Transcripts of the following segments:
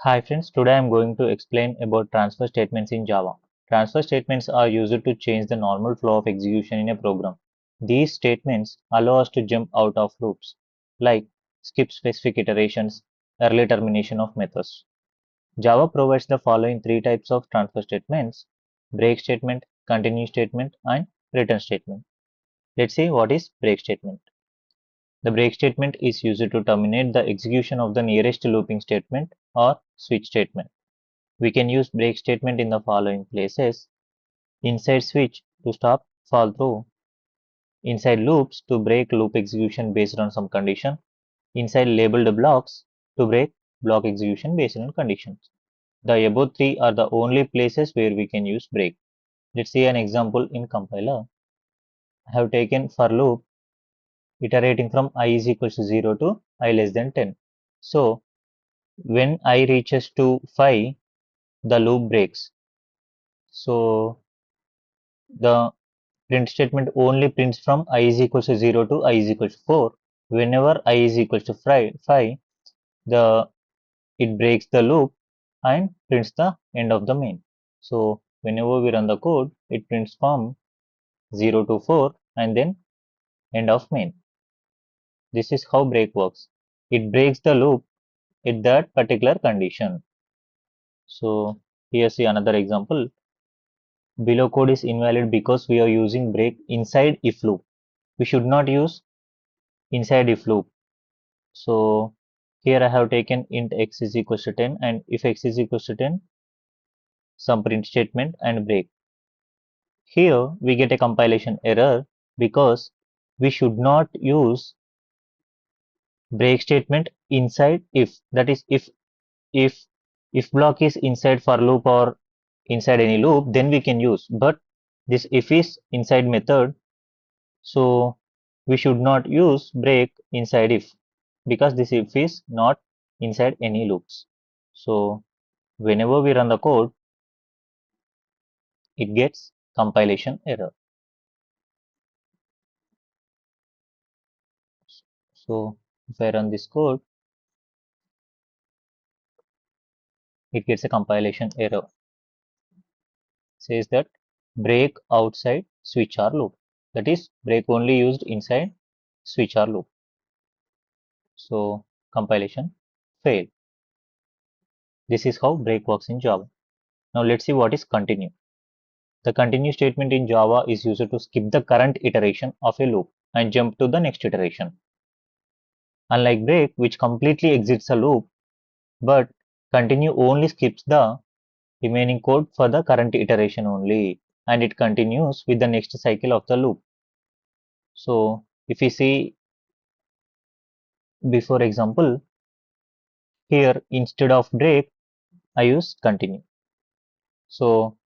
Hi friends, today I am going to explain about transfer statements in Java. Transfer statements are used to change the normal flow of execution in a program. These statements allow us to jump out of loops, like skip specific iterations, early termination of methods. Java provides the following three types of transfer statements: break statement, continue statement, and return statement. Let's see what is break statement. The break statement is used to terminate the execution of the nearest looping statement or switch statement. We can use break statement in the following places: inside switch to stop fall through, inside loops to break loop execution based on some condition, inside labeled blocks to break block execution based on conditions. The above three are the only places where we can use break. Let's see an example in compiler. I have taken for loop iterating from I is equals to 0 to I less than 10. So when I reaches to 5, the loop breaks. So the print statement only prints from I is equals to 0 to I is equals to 4. Whenever I is equals to 5, the it breaks the loop and prints the end of the main. So whenever we run the code, it prints from 0 to 4 and then end of main. This is how break works. It breaks the loop at that particular condition. So here's the another example. Below code is invalid because we are using break inside if loop. We should not use inside if loop. So here I have taken int x is equals to 10, and if x is equals to 10, some print statement and break. Here we get a compilation error because we should not use break statement inside if. That is, if if block is inside for loop or inside any loop, then we can use. But this if is inside method, so we should not use break inside if, because this if is not inside any loops. So whenever we run the code, it gets compilation error. So if I run this code, it gets a compilation error. Says that break outside switch or loop. That is, break only used inside switch or loop. So compilation failed. This is how break works in Java. Now let's see what is continue. The continue statement in Java is used to skip the current iteration of a loop and jump to the next iteration. Unlike break, which completely exits a loop, but continue only skips the remaining code for the current iteration only, and it continues with the next cycle of the loop. So if we see before example, here instead of break, I use continue. So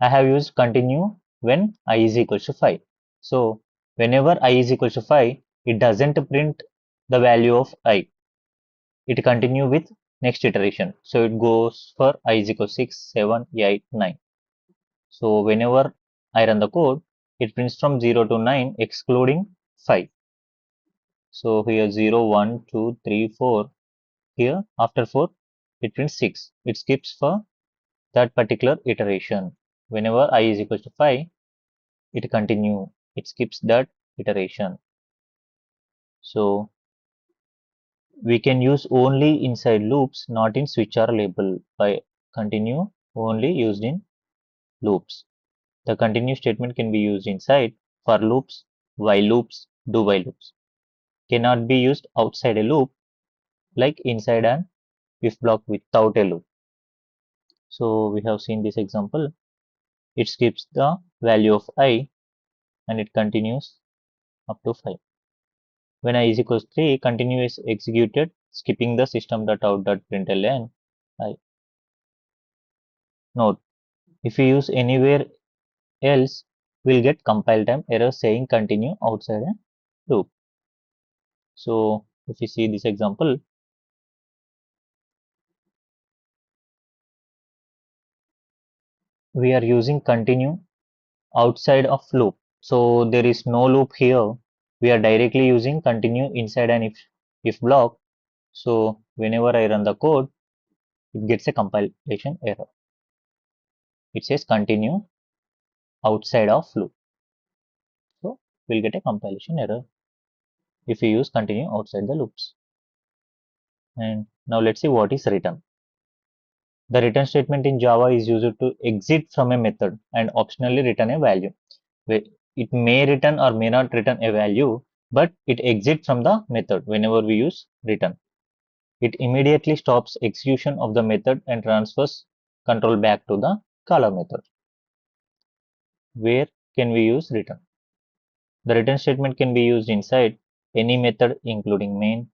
I have used continue when I is equals to 5. So whenever I is equals to 5, it doesn't print the value of I. It continue with next iteration. So it goes for I is equal to 6, 7, 8, 9. So whenever I run the code, it prints from 0 to 9 excluding 5. So here 0, 1, 2, 3, 4. Here after 4, it prints 6. It skips for that particular iteration. Whenever I is equal to 5, it continue. It skips that iteration. So we can use only inside loops, not in switch or label. By continue only used in loops. The continue statement can be used inside for loops, while loops, do while loops. Cannot be used outside a loop like inside an if block without a loop. So we have seen this example. It skips the value of I and it continues up to 5. When I is equals 3, continue is executed, skipping the system.out.println I. Note, if we use anywhere else, we'll get compile time error saying continue outside a loop. So if you see this example, we are using continue outside of loop. So there is no loop here. We are directly using continue inside an if block. So whenever I run the code, it gets a compilation error. It says continue outside of loop. So we'll get a compilation error if we use continue outside the loops. And now let's see what is return. The return statement in Java is used to exit from a method and optionally return a value. It may return or may not return a value, but it exits from the method whenever we use return. It immediately stops execution of the method and transfers control back to the caller method. Where can we use return? The return statement can be used inside any method including main,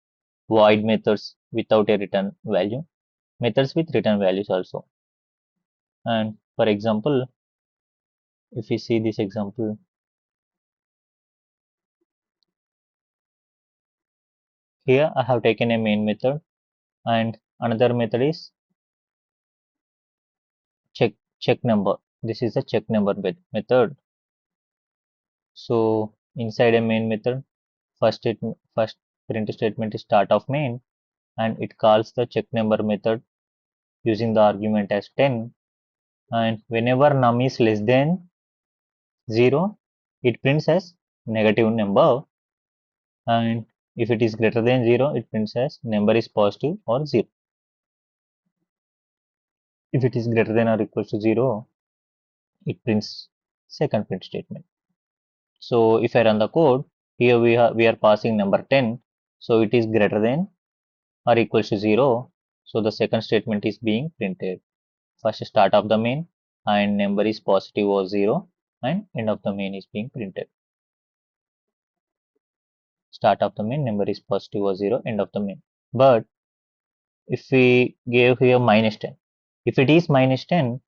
void methods without a return value, methods with return values also. And for example, if we see this example, here I have taken a main method and another method is check number. This is a check number method. So inside a main method, first print statement is start of main and it calls the check number method using the argument as 10, and whenever num is less than 0, it prints as negative number, and if it is greater than 0, it prints as number is positive or 0. If it is greater than or equal to 0, it prints second print statement. So if I run the code, here we are passing number 10, so it is greater than or equals to 0, so the second statement is being printed. First start of the main and number is positive or 0 and end of the main is being printed. Start of the main, number is positive or 0, end of the main. But if we give here minus 10, if it is minus 10,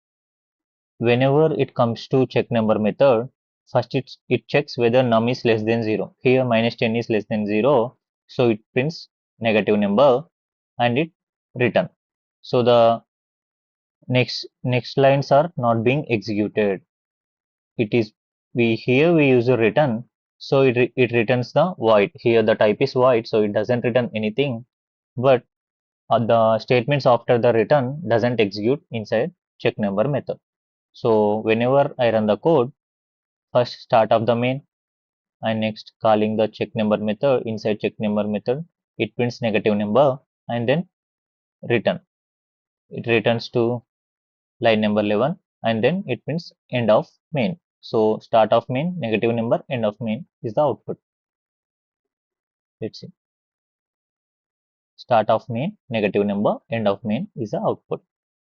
whenever it comes to check number method, first it checks whether num is less than 0. Here minus 10 is less than 0, so it prints negative number and it return. So the next lines are not being executed. It is we use a return, so it returns the void. Here the type is void, so it doesn't return anything, but the statements after the return doesn't execute inside check number method. So whenever I run the code, first start of the main and next calling the check number method, inside check number method it prints negative number and then return. It returns to line number 11 and then it prints end of main. So start of main negative number, end of main is the output. Let's see. Start of main negative number, end of main is the output.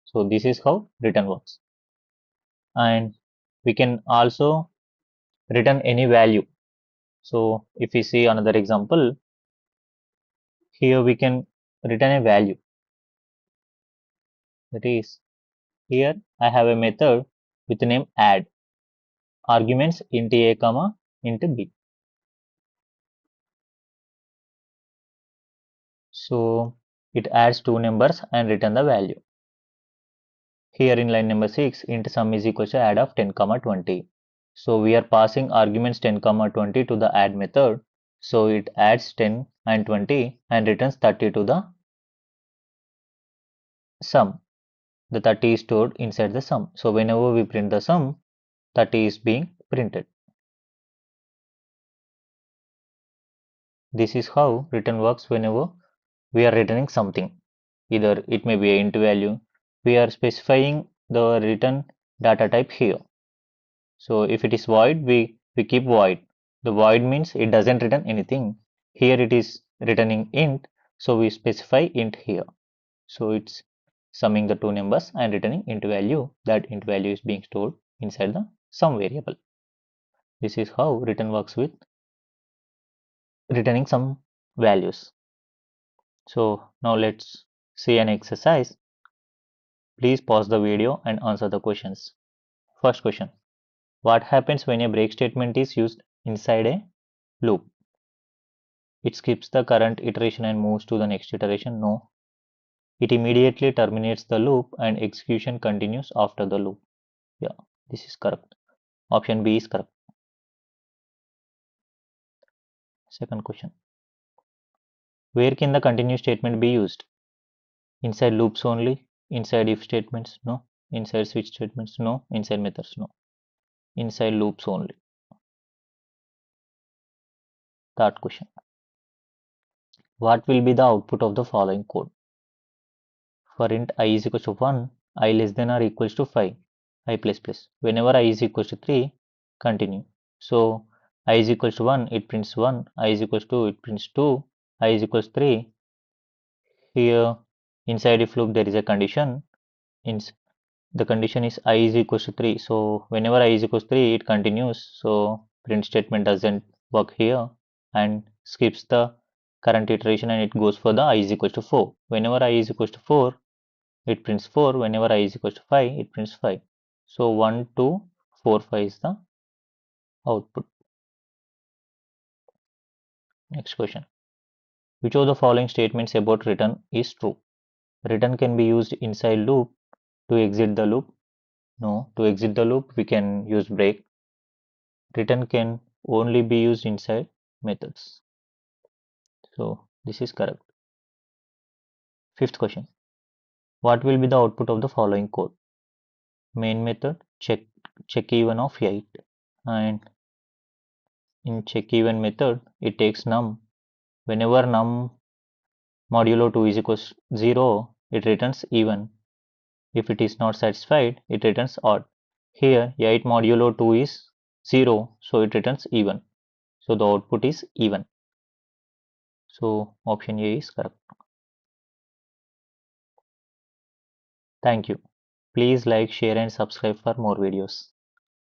So this is how return works. And we can also return any value. So if we see another example, here we can return a value. That is, here I have a method with the name add, arguments int a comma int b. So it adds two numbers and return the value. Here in line number 6, int sum is equal to add of 10 comma 20. So we are passing arguments 10 comma 20 to the add method. So it adds 10 and 20 and returns 30 to the sum. The 30 is stored inside the sum. So whenever we print the sum, 30 is being printed. This is how return works whenever we are returning something. Either it may be an int value. We are specifying the return data type here. So if it is void, we keep void. The void means it doesn't return anything. Here it is returning int, so we specify int here. So it's summing the two numbers and returning int value. That int value is being stored inside the sum variable. This is how return works with returning some values. So now let's see an exercise. Please pause the video and answer the questions. First question. What happens when a break statement is used inside a loop? It skips the current iteration and moves to the next iteration. No. It immediately terminates the loop and execution continues after the loop. Yeah, this is correct. Option B is correct. Second question. Where can the continue statement be used? Inside loops only, Inside if statements, no. Inside switch statements, no. Inside methods, no. Inside loops only. Third question. What will be the output of the following code? For int I is equals to 1, I less than or equals to 5, I plus plus. Whenever I is equals to 3, continue. So I is equals to 1, it prints 1, I is equals to 2, it prints 2, I is equals to 3. Here inside if loop there is a condition. The condition is I is equals to 3. So whenever I is equals to 3, it continues. So print statement doesn't work here and skips the current iteration and it goes for the I is equals to 4. Whenever I is equals to 4, it prints 4. Whenever I is equals to 5, it prints 5. So 1, 2, 4, 5 is the output. Next question. Which of the following statements about return is true? Return can be used inside loop to exit the loop. No, to exit the loop, we can use break. Return can only be used inside methods. So this is correct. Fifth question. What will be the output of the following code? Main method check even of 8, and in check even method it takes num. Whenever num modulo 2 is equals 0, it returns even. If it is not satisfied, it returns odd. Here 8 modulo 2 is 0, so it returns even. So the output is even. So option A is correct. Thank you. Please like, share and subscribe for more videos.